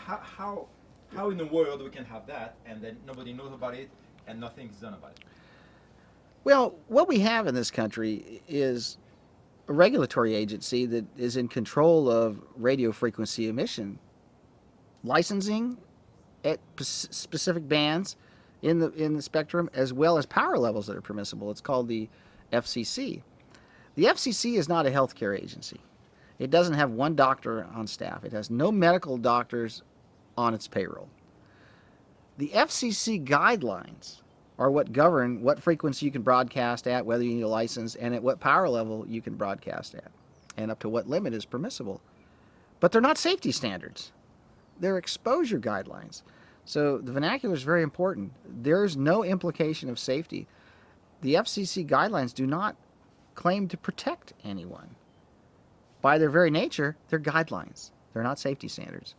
how in the world we can have that and then nobody knows about it and nothing's done about it? Well, what we have in this country is a regulatory agency that is in control of radio frequency emission licensing at specific bands in the spectrum, as well as power levels that are permissible. It's called the FCC. The FCC is not a healthcare agency. It doesn't have one doctor on staff. It has no medical doctors on its payroll. The FCC guidelines are what govern what frequency you can broadcast at, whether you need a license, and at what power level you can broadcast at, and up to what limit is permissible. But they're not safety standards. They're exposure guidelines. So the vernacular is very important. There's no implication of safety. The FCC guidelines do not claim to protect anyone. By their very nature, they're guidelines. They're not safety standards.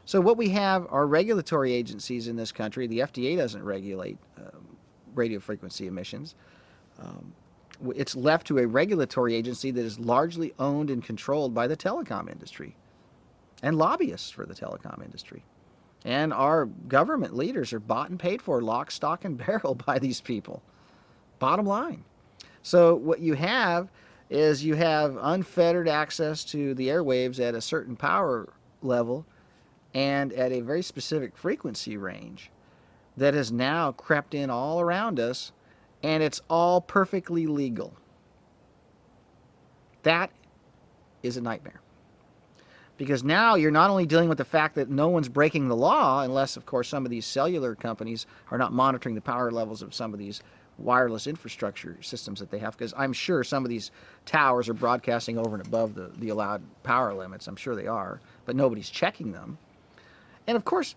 So what we have are regulatory agencies in this country. The FDA doesn't regulate radio frequency emissions. It's left to a regulatory agency that is largely owned and controlled by the telecom industry and lobbyists for the telecom industry. And our government leaders are bought and paid for lock, stock, and barrel by these people. Bottom line. So what you have is you have unfettered access to the airwaves at a certain power level and at a very specific frequency range that has now crept in all around us, and it's all perfectly legal. That is a nightmare. Because now you're not only dealing with the fact that no one's breaking the law, unless, of course, some of these cellular companies are not monitoring the power levels of some of these wireless infrastructure systems that they have, because I'm sure some of these towers are broadcasting over and above the allowed power limits. I'm sure they are, but nobody's checking them. And, of course,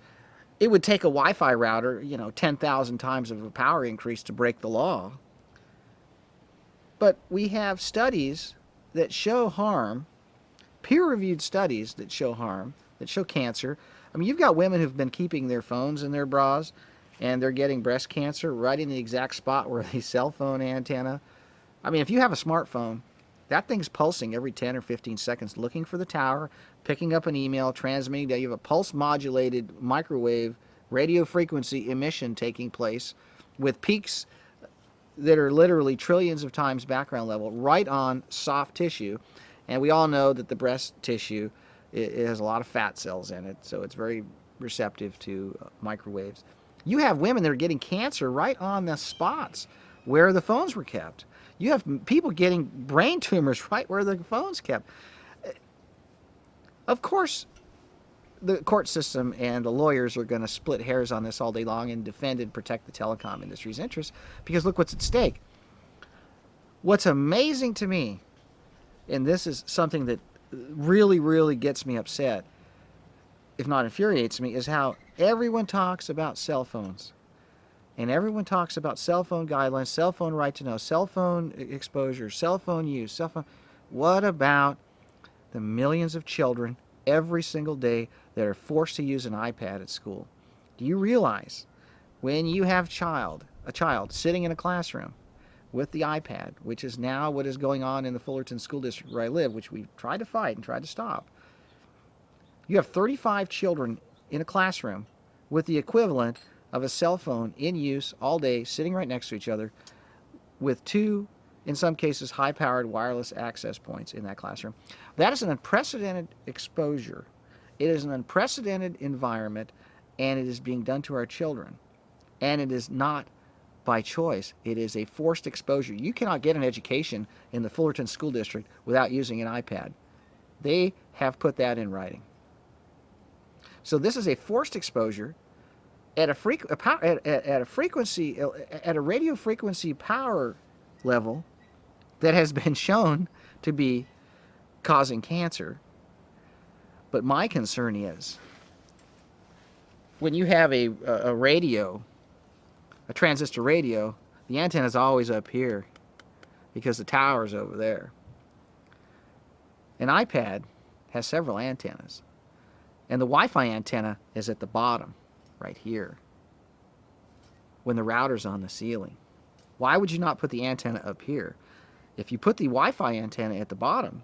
it would take a Wi-Fi router, 10,000 times of a power increase to break the law. But we have studies that show harm, peer-reviewed studies that show harm, that show cancer. I mean, you've got women who've been keeping their phones in their bras, and they're getting breast cancer right in the exact spot where the cell phone antenna. I mean, if you have a smartphone, that thing's pulsing every 10 or 15 seconds, looking for the tower, picking up an email, transmitting data. You have a pulse-modulated microwave radio frequency emission taking place with peaks that are literally trillions of times background level right on soft tissue. And we all know that the breast tissue, it has a lot of fat cells in it, so it's very receptive to microwaves. You have women that are getting cancer right on the spots where the phones were kept. You have people getting brain tumors right where the phone's kept. Of course, the court system and the lawyers are going to split hairs on this all day long and defend and protect the telecom industry's interests, because look what's at stake. What's amazing to me, and this is something that really, really gets me upset, if not infuriates me, is how everyone talks about cell phones. And everyone talks about cell phone guidelines, cell phone right to know, cell phone exposure, cell phone use, cell phone. What about the millions of children every single day that are forced to use an iPad at school? Do you realize when you have a child sitting in a classroom with the iPad, which is now what is going on in the Fullerton School District where I live, which we've tried to fight and tried to stop. You have 35 children in a classroom with the equivalent of a cell phone in use all day, sitting right next to each other, with two, in some cases, high-powered wireless access points in that classroom. That is an unprecedented exposure. It is an unprecedented environment, and it is being done to our children. And it is not by choice. It is a forced exposure. You cannot get an education in the Fullerton School District without using an iPad. They have put that in writing. So this is a forced exposure at a frequency, at a radio frequency power level that has been shown to be causing cancer. But my concern is when you have a radio, a transistor radio, the antenna is always up here because the tower is over there. An iPad has several antennas, and the Wi-Fi antenna is at the bottom, right here, when the router's on the ceiling. Why would you not put the antenna up here? If you put the Wi-Fi antenna at the bottom,